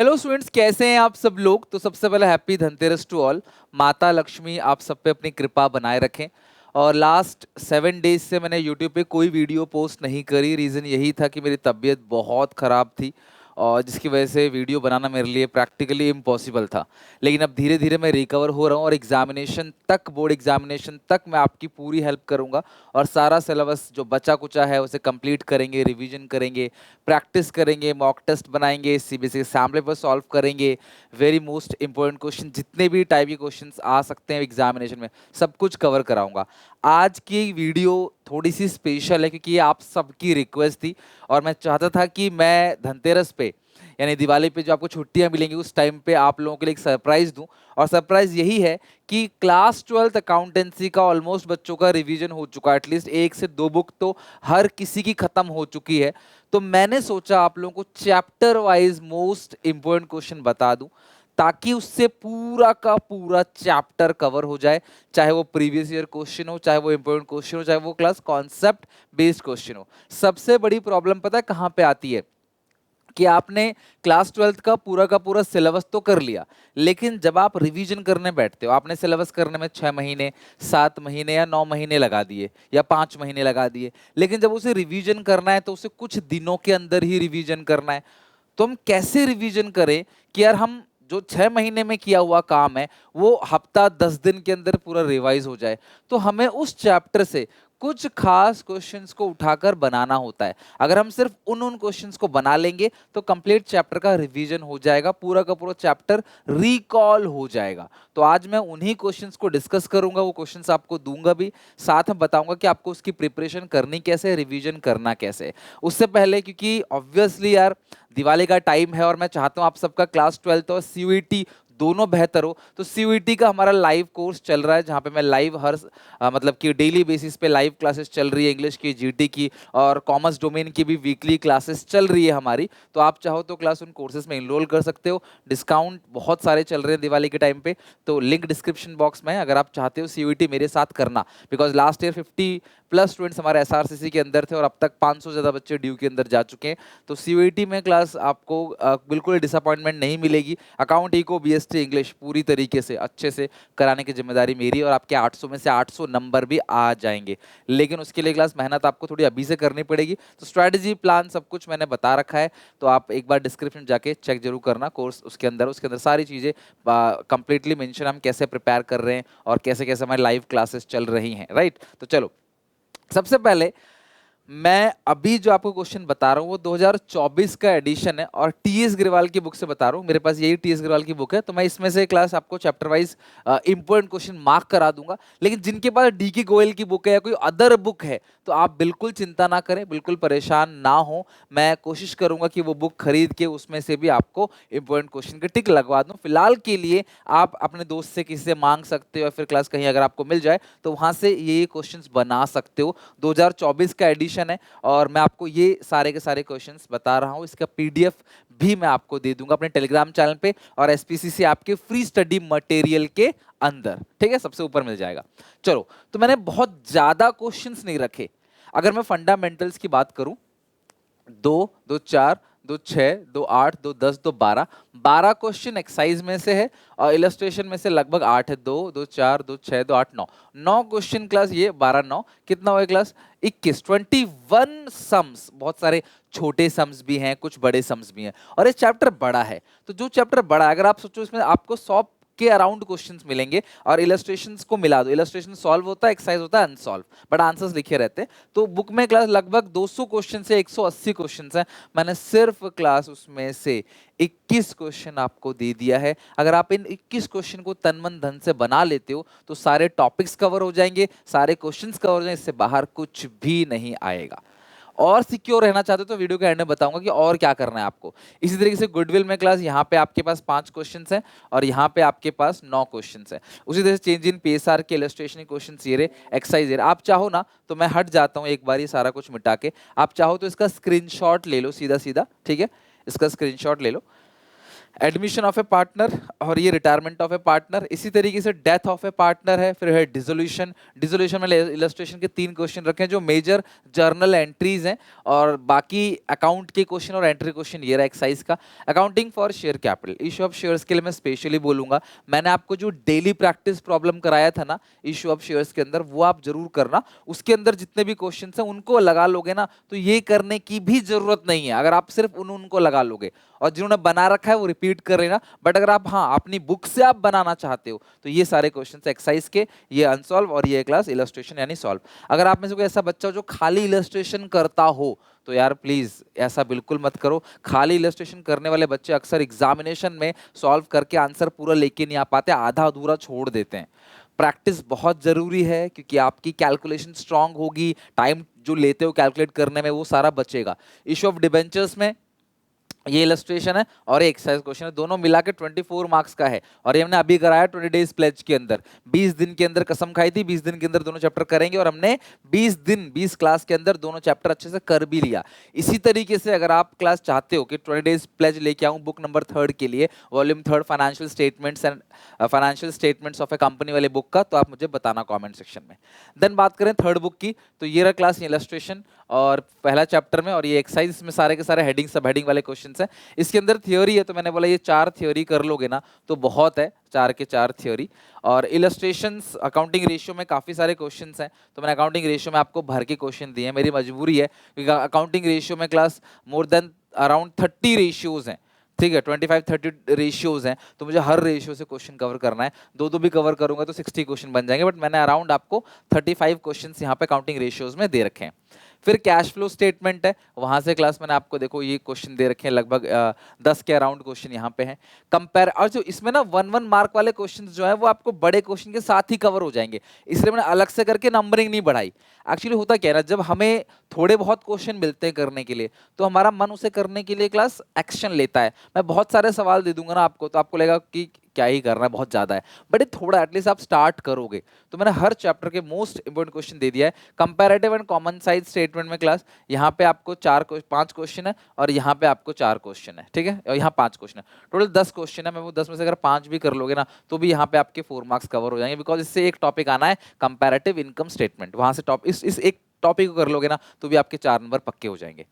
Hello students, कैसे हैं आप सब लोग। तो सबसे पहले हैप्पी धनतेरस टू ऑल। माता लक्ष्मी आप सब पे अपनी कृपा बनाए रखें। और लास्ट 7 डेज से मैंने यूट्यूब पे कोई वीडियो पोस्ट नहीं करी। रीज़न यही था कि मेरी तबीयत बहुत ख़राब थी और जिसकी वजह से वीडियो बनाना मेरे लिए प्रैक्टिकली इम्पॉसिबल था। लेकिन अब धीरे धीरे मैं रिकवर हो रहा हूँ और एग्जामिनेशन तक, बोर्ड एग्जामिनेशन तक मैं आपकी पूरी हेल्प करूँगा। और सारा सिलेबस जो बचा कुचा है उसे कंप्लीट करेंगे, रिवीजन करेंगे, प्रैक्टिस करेंगे, मॉक टेस्ट बनाएंगे, सीबीएसई एग्जाम पेपर सॉल्व करेंगे। वेरी मोस्ट इंपॉर्टेंट क्वेश्चन, जितने भी टाइप के क्वेश्चंस आ सकते हैं एग्जामिनेशन में, सब कुछ कवर कराऊंगा। आज की वीडियो थोड़ी सी स्पेशल है क्योंकि ये आप सबकी रिक्वेस्ट थी और मैं चाहता था कि मैं धनतेरस पे यानी दिवाली पे जो आपको छुट्टियां मिलेंगी उस टाइम पे आप लोगों के लिए एक सरप्राइज दूं। और सरप्राइज यही है कि क्लास 12th अकाउंटेंसी का ऑलमोस्ट बच्चों का रिवीजन हो चुका है। एटलीस्ट 1 से 2 बुक तो हर किसी की खत्म हो चुकी है। तो मैंने सोचा आप लोगों को chapter wise most important question बता दूं ताकि उससे पूरा का पूरा चैप्टर कवर हो जाए। चाहे वो प्रीवियस ईयर क्वेश्चन हो, चाहे वो इंपॉर्टेंट क्वेश्चन हो, चाहे वो क्लास कॉन्सेप्ट बेस्ड क्वेश्चन हो। सबसे बड़ी प्रॉब्लम पता है कहां पे आती है कि आपने क्लास 12th का पूरा सिलेबस तो कर लिया, लेकिन जब आप रिवीजन करने बैठते हो, आपने सिलेबस करने में 6 महीने, 7 महीने या 9 महीने लगा दिए या 5 महीने लगा दिए। लेकिन जब उसे रिवीजन करना है तो उसे कुछ दिनों के अंदर ही रिवीजन करना है। तो हम कैसे रिवीजन करें कि यार हम जो 6 महीने में किया हुआ काम है वो हफ्ता 10 दिन के अंदर पूरा रिवाइज हो जाए। तो हमें उस चैप्टर से कुछ खास क्वेश्चंस को उठाकर बनाना होता है। अगर हम सिर्फ उन उन क्वेश्चंस को बना लेंगे तो कंप्लीट चैप्टर का रिवीजन हो जाएगा, पूरा का पूरा चैप्टर रिकॉल हो जाएगा। तो आज मैं उन्हीं क्वेश्चंस को डिस्कस करूंगा, वो क्वेश्चंस आपको दूंगा भी, साथ में बताऊंगा कि आपको उसकी प्रिपरेशन करनी कैसे है, रिवीजन करना कैसे है। उससे पहले क्योंकि ऑब्वियसली यार दिवाली का टाइम है और मैं चाहता हूं आप सबका क्लास 12th और सीयूईटी दोनों बेहतर हो। तो सीयूईटी का हमारा लाइव कोर्स चल रहा है जहां पे मैं लाइव मतलब कि डेली बेसिस पे लाइव क्लासेस चल रही है, इंग्लिश की, जीटी की और कॉमर्स डोमेन की भी वीकली क्लासेस चल रही है हमारी। तो आप चाहो तो क्लास उन कोर्सेज में इनरोल कर सकते हो। डिस्काउंट बहुत सारे चल रहे हैं दिवाली के टाइम पे, तो लिंक डिस्क्रिप्शन बॉक्स में है अगर आप चाहते हो सीयूईटी मेरे साथ करना। बिकॉज लास्ट ईयर 50+ स्टूडेंट्स हमारे एसआरसीसी के अंदर थे और अब तक 500 से ज्यादा बच्चे ड्यू के अंदर जा चुके हैं। तो सीयूईटी में क्लास आपको बिल्कुल डिसअपॉइंटमेंट नहीं मिलेगी। अकाउंट, इको, बीएसटी, इंग्लिश पूरी तरीके से अच्छे से कराने की जिम्मेदारी मेरी, और आपके 800 में से 800 नंबर भी आ जाएंगे। लेकिन उसके लिए क्लास मेहनत आपको थोड़ी अभी से करनी पड़ेगी। तो स्ट्रैटेजी, प्लान सब कुछ मैंने बता रखा है, तो आप एक बार डिस्क्रिप्शन जाके चेक जरूर करना। कोर्स उसके अंदर सारी चीज़ें कंप्लीटली मेंशन, हम कैसे प्रिपेयर कर रहे हैं और कैसे कैसे हमारी लाइव क्लासेस चल रही हैं, राइट। तो चलो, सबसे पहले मैं अभी जो आपको क्वेश्चन बता रहा हूँ वो 2024 का एडिशन है और टीएस ग्रेवाल की बुक से बता रहा हूँ। मेरे पास यही टीएस ग्रेवाल की बुक है, तो मैं इसमें से क्लास आपको chapter wise important question mark करा दूंगा। लेकिन जिनके पास डीके गोयल की बुक है या कोई अदर बुक है तो आप बिल्कुल चिंता ना करें, बिल्कुल परेशान ना हो। मैं कोशिश करूंगा कि वो बुक खरीद के उसमें से भी आपको इंपॉर्टेंट क्वेश्चन के टिक लगवा दूं। फिलहाल के लिए आप अपने दोस्त से, किसी से मांग सकते हो या फिर क्लास कहीं अगर आपको मिल जाए तो वहां से ये क्वेश्चंस बना सकते हो। 2024 का एडिशन है और मैं आपको ये सारे के सारे क्वेश्चंस बता रहा हूँ। इसका पीडीएफ भी मैं आपको दे दूंगा अपने टेलीग्राम चैनल पे और एसपीसीसी आपके फ्री स्टडी मटेरियल के अंदर, ठीक है, सबसे ऊपर मिल जाएगा। चलो, तो मैंने बहुत ज्यादा क्वेश्चंस नहीं रखे। अगर मैं फंडामेंटल्स की बात करूं, 2, 2, 4, 2, 6, 2, 8, 2, 10, 2, 12, 12 क्वेश्चन एक्सरसाइज में से है और इलस्ट्रेशन में से लगभग 8 है। 2, 2, 4, 2, 6, 2, 8, 9, 9 क्वेश्चन क्लास, ये 12, 9 कितना हुआ क्लास, 21, 21 सम्स। बहुत सारे छोटे सम्स भी हैं, कुछ बड़े सम्स भी हैं और ये चैप्टर बड़ा है। तो जो चैप्टर बड़ा है, अगर आप सोचो इसमें आपको 100 के अराउंड क्वेश्चंस मिलेंगे और इलस्ट्रेशंस को मिला दो, इलस्ट्रेशन सॉल्व होता है, एक्सरसाइज होता है अनसॉल्व, बट आंसर्स लिखे रहते हैं। तो बुक में क्लास लगभग 200 क्वेश्चन से 180 क्वेश्चन हैं। मैंने सिर्फ क्लास उसमें से 21 क्वेश्चन आपको दे दिया है। अगर आप इन 21 क्वेश्चन को तन मन धन से बना लेते हो तो सारे टॉपिक्स कवर हो जाएंगे, सारे क्वेश्चंस कवर हो जाएंगे, इससे बाहर कुछ भी नहीं आएगा। और सिक्योर रहना चाहते हो तो वीडियो के एंड में बताऊंगा कि और क्या करना है आपको। इसी तरीके से गुडविल में क्लास, यहाँ पे आपके पास 5 क्वेश्चंस हैं और यहाँ पे आपके पास 9 क्वेश्चंस हैं। उसी तरह से चेंज इन पीएसआर के इलस्ट्रेशन क्वेश्चन ये रहे, एक्सरसाइज ये रहे। आप चाहो ना तो मैं हट जाता हूँ एक बार ये सारा कुछ मिटा के, आप चाहो तो इसका स्क्रीनशॉट ले लो सीधा सीधा, ठीक है, इसका स्क्रीनशॉट ले लो। एडमिशन ऑफ ए पार्टनर, और ये रिटायरमेंट ऑफ ए पार्टनर। इसी तरीके से डेथ ऑफ ए पार्टनर है, फिर है डिसोल्यूशन। डिसोल्यूशन में इलस्ट्रेशन के 3 क्वेश्चन रखे हैं जो मेजर जर्नल एंट्रीज हैं, और बाकी अकाउंट के क्वेश्चन और एंट्री क्वेश्चन ये रहा एक्साइज का। Accounting for share capital, issue of shares के लिए मैं स्पेशली बोलूंगा। मैंने आपको जो डेली प्रैक्टिस प्रॉब्लम कराया था ना इशू ऑफ शेयर्स के अंदर, वो आप जरूर करना। उसके अंदर जितने भी क्वेश्चन हैं उनको लगा लोगे ना तो ये करने की भी जरूरत नहीं है, अगर आप सिर्फ उनको लगा लोगे। और जिन्होंने बना रखा है वो रिपीट कर लेना, बट अगर आप हाँ अपनी बुक से आप बनाना चाहते हो तो ये सारे क्वेश्चंस एक्सरसाइज के, ये अनसॉल्व और ये क्लास इलस्ट्रेशन यानी सॉल्व। अगर आप में से कोई ऐसा बच्चा हो जो खाली इलस्ट्रेशन करता हो तो यार प्लीज ऐसा बिल्कुल मत करो। खाली इलस्ट्रेशन करने वाले बच्चे अक्सर एग्जामिनेशन में सॉल्व करके आंसर पूरा लेके नहीं आ पाते, आधा अधूरा छोड़ देते हैं। प्रैक्टिस बहुत जरूरी है क्योंकि आपकी कैलकुलेशन स्ट्रांग होगी, टाइम जो लेते हो कैलकुलेट करने में वो सारा बचेगा। इशू ऑफ डिबेंचर्स में ये इलस्ट्रेशन है और एक्सरसाइज क्वेश्चन है, दोनों मिला के 24 मार्क्स का है। और ये हमने अभी कराया 20 डेज प्लेज के अंदर, 20 दिन के अंदर कसम खाई थी 20 दिन के अंदर दोनों चैप्टर करेंगे, और हमने 20 दिन 20 क्लास के अंदर दोनों चैप्टर अच्छे से कर भी लिया। इसी तरीके से अगर आप क्लास चाहते हो कि 20 डेज प्लेज लेके आऊं बुक नंबर 3 के लिए, volume 3 financial statements and financial statements of A company वाले बुक का, तो आप मुझे बताना कॉमेंट सेक्शन में। देन बात करें थर्ड बुक की, तो ये रहा क्लास इलस्ट्रेशन और पहला चैप्टर में, और ये एक्सरसाइज में सारे के सारे हेडिंग सब हेडिंग वाले क्वेश्चंस हैं। इसके अंदर थ्योरी है तो मैंने बोला ये 4 थ्योरी कर लोगे ना तो बहुत है, 4 के 4 थ्योरी। और इलस्ट्रेशंस अकाउंटिंग रेशियो में काफ़ी सारे क्वेश्चंस हैं, तो मैंने अकाउंटिंग रेशियो में आपको भर के क्वेश्चन दिए हैं, मेरी मजबूरी है क्योंकि अकाउंटिंग रेशियो में class more than around 30 ratios हैं, ठीक है 25-30 रेशियोज हैं, तो मुझे हर रेशियो से क्वेश्चन कवर करना है। दो दो भी कवर करूंगा तो 60 क्वेश्चन बन जाएंगे, बट मैंने अराउंड आपको 35 क्वेश्चंस यहाँ पे काउंटिंग रेशियोज में दे रखे हैं। फिर कैश फ्लो स्टेटमेंट है, वहां से क्लास मैंने आपको देखो ये क्वेश्चन दे रखे हैं, लगभग 10 के अराउंड क्वेश्चन यहाँ पे हैं। कंपेयर, और जो इसमें ना 1-1 मार्क वाले क्वेश्चन जो है वो आपको बड़े क्वेश्चन के साथ ही कवर हो जाएंगे, इसलिए मैंने अलग से करके नंबरिंग नहीं बढ़ाई। एक्चुअली होता क्या है ना, जब हमें थोड़े बहुत क्वेश्चन मिलते हैं करने के लिए तो हमारा मन उसे करने के लिए क्लास एक्शन लेता है। मैं बहुत सारे सवाल दे दूंगा ना आपको तो आपको लगेगा कि क्या ही करना है, बहुत ज्यादा है, बट थोड़ा एटलीस्ट आप स्टार्ट करोगे। तो मैंने हर चैप्टर के मोस्ट इंपोर्टेंट क्वेश्चन दे दिया है। Comparative and common size statement में क्लास यहाँ पे आपको 5 क्वेश्चन है और यहाँ पे आपको 4 क्वेश्चन है, ठीक है, और यहाँ 5 क्वेश्चन है, टोटल 10 क्वेश्चन है। मैं वो 10 में से अगर 5 भी कर लोगे ना तो भी यहाँ पे आपके 4 मार्क्स कवर हो जाएंगे, बिकॉज इससे एक टॉपिक आना है कंपैरेटिव इनकम स्टेटमेंट, वहां से इस एक टॉपिक को कर लोगे ना तो भी आपके 4 नंबर पक्के हो जाएंगे।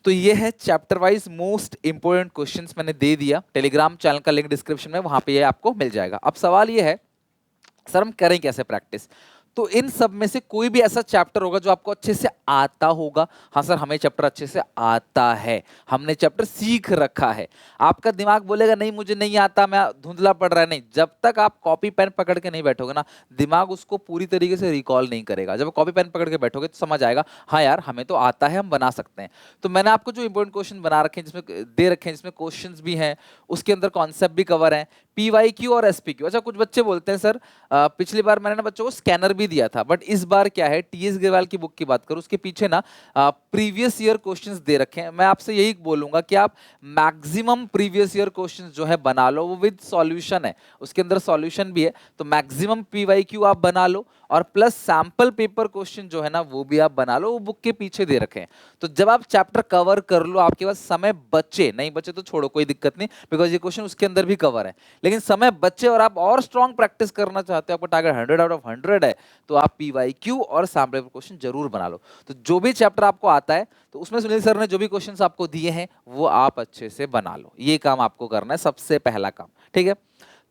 तो ये है chapter wise most important questions मैंने दे दिया, टेलीग्राम चैनल का लिंक डिस्क्रिप्शन में, वहां पे ये आपको मिल जाएगा। अब सवाल ये है सर हम करें कैसे प्रैक्टिस, तो इन सब में से कोई भी ऐसा चैप्टर होगा जो आपको अच्छे से आता होगा। हाँ सर हमें चैप्टर अच्छे से आता है, हमने चैप्टर सीख रखा है। आपका दिमाग बोलेगा नहीं मुझे नहीं आता, मैं धुंधला पड़ रहा है, नहीं, जब तक आप कॉपी पेन पकड़ के नहीं बैठोगे ना दिमाग उसको पूरी तरीके से रिकॉल नहीं करेगा। जब कॉपी पेन पकड़ के बैठोगे तो समझ आएगा हाँ यार हमें तो आता है, हम बना सकते हैं। तो मैंने आपको जो इंपॉर्टेंट क्वेश्चन बना रखे हैं, जिसमें दे रखे हैं, जिसमें क्वेश्चंस भी हैं, उसके अंदर कॉन्सेप्ट भी कवर है, PYQ और SPQ। अच्छा कुछ बच्चे बोलते हैं सर पिछली बार मैंने ना बच्चों को स्कैनर भी दिया था, बट इस बार क्या है, TS ग्रेवाल की बुक की बात करूं उसके पीछे ना प्रीवियस ईयर क्वेश्चंस दे रखे हैं। मैं आपसे यही बोलूंगा कि आप मैक्सिमम प्रीवियस ईयर क्वेश्चंस जो है बना लो, वो विद सॉल्यूशन है, उसके अंदर सॉल्यूशन भी है, तो मैक्सिमम PYQ आप बना लो, और प्लस सैंपल पेपर क्वेश्चन जो है ना वो भी आप बना लो, वो बुक के पीछे दे रखे हैं। तो जब आप चैप्टर कवर कर लो, आपके पास समय बचे, नहीं बचे तो छोड़ो कोई दिक्कत नहीं, बिकॉज ये क्वेश्चन उसके अंदर भी कवर है, लेकिन समय बचे और आप और स्ट्रॉन्ग प्रैक्टिस करना चाहते हो, आपका टारगेट 100 आउट ऑफ 100 है, तो आप PYQ और सैंपल पेपर क्वेश्चन जरूर बना लो। तो जो भी चैप्टर आपको आता है तो उसमें सुनील सर ने जो भी क्वेश्चंस आपको दिए हैं वो आप अच्छे से बना लो, ये काम आपको करना है, सबसे पहला काम, ठीक है।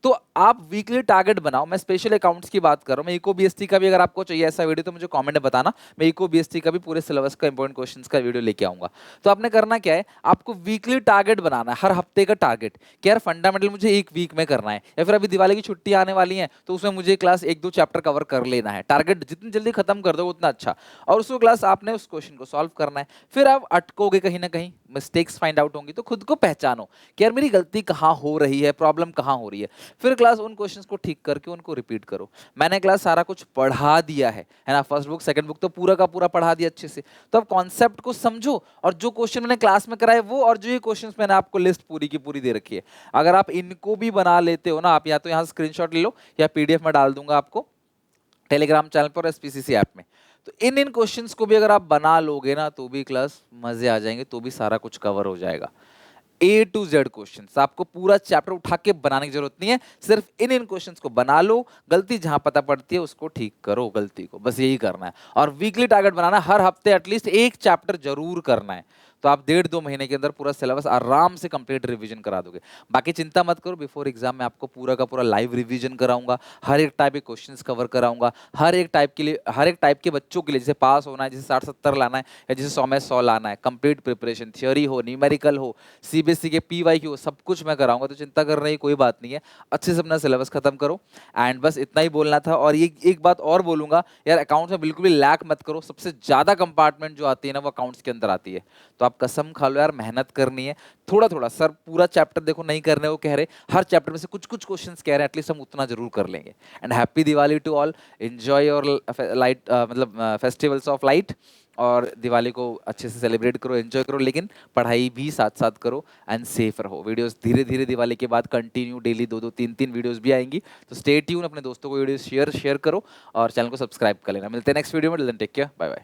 तो आप वीकली टारगेट बनाओ, मैं स्पेशल अकाउंट्स की बात कर रहा हूं, मैं इको BST का भी अगर आपको चाहिए ऐसा वीडियो तो मुझे कमेंट में बताना, मैं इको BST का भी पूरे सिलेबस का इंपॉर्टेंट क्वेश्चंस का वीडियो लेके आऊंगा। तो आपने करना क्या है, आपको वीकली टारगेट बनाना है, हर हफ्ते का टारगेट कि यार फंडामेंटल मुझे 1 वीक में करना है, या फिर अभी दिवाली की छुट्टी आने वाली है तो उसमें मुझे क्लास 1-2 चैप्टर कवर कर लेना है। टारगेट जितनी जल्दी खत्म कर दो उतना अच्छा, और उसको क्लास आपने उस क्वेश्चन को सॉल्व करना है। फिर आप अटकोगे कहीं ना कहीं, मिस्टेक्स फाइंड आउट होंगी, तो खुद को पहचानो कि यार मेरी गलती कहाँ हो रही है, प्रॉब्लम कहाँ हो रही है, फिर क्लास उन क्वेश्चंस को ठीक करके उनको रिपीट करो। मैंने क्लास सारा कुछ पढ़ा दिया है ना, फर्स्ट बुक सेकंड बुक तो पूरा का पूरा पढ़ा दिया अच्छे से, तो अब कॉन्सेप्ट को समझो, और जो क्वेश्चन मैंने क्लास में कराए वो, और जो ये क्वेश्चंस मैंने आपको लिस्ट पूरी की पूरी दे रखी है, अगर आप इनको भी बना लेते हो ना, आप या तो यहाँ स्क्रीनशॉट ले लो या PDF में डाल दूंगा आपको टेलीग्राम चैनल पर, SPCC ऐप में, तो इन क्वेश्चंस को भी अगर आप बना लोगे ना तो भी क्लास मजे आ जाएंगे, तो भी सारा कुछ कवर हो जाएगा। A to Z क्वेश्चंस, आपको पूरा चैप्टर उठा के बनाने की जरूरत नहीं है, सिर्फ इन क्वेश्चंस को बना लो, गलती जहां पता पड़ती है उसको ठीक करो, गलती को, बस यही करना है। और वीकली टारगेट बनाना, हर हफ्ते एटलीस्ट एक चैप्टर जरूर करना है, तो आप 1.5-2 महीने के अंदर पूरा सिलेबस आराम से कंप्लीट रिवीजन करा दोगे। बाकी चिंता मत करो, बिफोर एग्जाम में आपको पूरा का पूरा लाइव रिवीजन कराऊंगा, हर एक टाइप के क्वेश्चंस कवर कराऊंगा, हर एक टाइप के लिए, हर एक टाइप के बच्चों के लिए, जैसे पास होना है, जैसे 60-70 लाना है, या जैसे 100 में 100 लाना है, कंप्लीट प्रिपरेशन, थियोरी हो, न्यूमेरिकल हो, सीबीएसई के पीवाईक्यू हो, सब कुछ मैं कराऊंगा, तो चिंता करने की कोई बात नहीं है। अच्छे से अपना सिलेबस खत्म करो, एंड बस इतना ही बोलना था। और ये एक बात और बोलूंगा यार, अकाउंट्स में बिल्कुल भी लैक मत करो, सबसे ज्यादा कंपार्टमेंट जो आती है ना वो अकाउंट्स के अंदर आती है, तो आप कसम खा लो यार, मेहनत करनी है थोड़ा थोड़ा। सर पूरा चैप्टर देखो नहीं करने वो कह रहे, हर चैप्टर में से कुछ कुछ क्वेश्चंस कह रहे हैं, एटलीस्ट हम उतना जरूर कर लेंगे। And happy Diwali to all, enjoy your light, मतलब फेस्टिवल्स ऑफ लाइट, और दिवाली को अच्छे से सेलिब्रेट करो, एंजॉय करो, लेकिन पढ़ाई भी साथ साथ करो, एंड सेफ रहो। वीडियोस धीरे धीरे दिवाली के बाद कंटिन्यू, डेली 2-2 3-3 वीडियोस भी आएंगी, तो स्टे ट्यून, अपने दोस्तों को वीडियो शेयर करो, और चैनल को सब्सक्राइब कर लेना। मिलते हैं नेक्स्ट वीडियो में, टेक केयर, बाय बाय।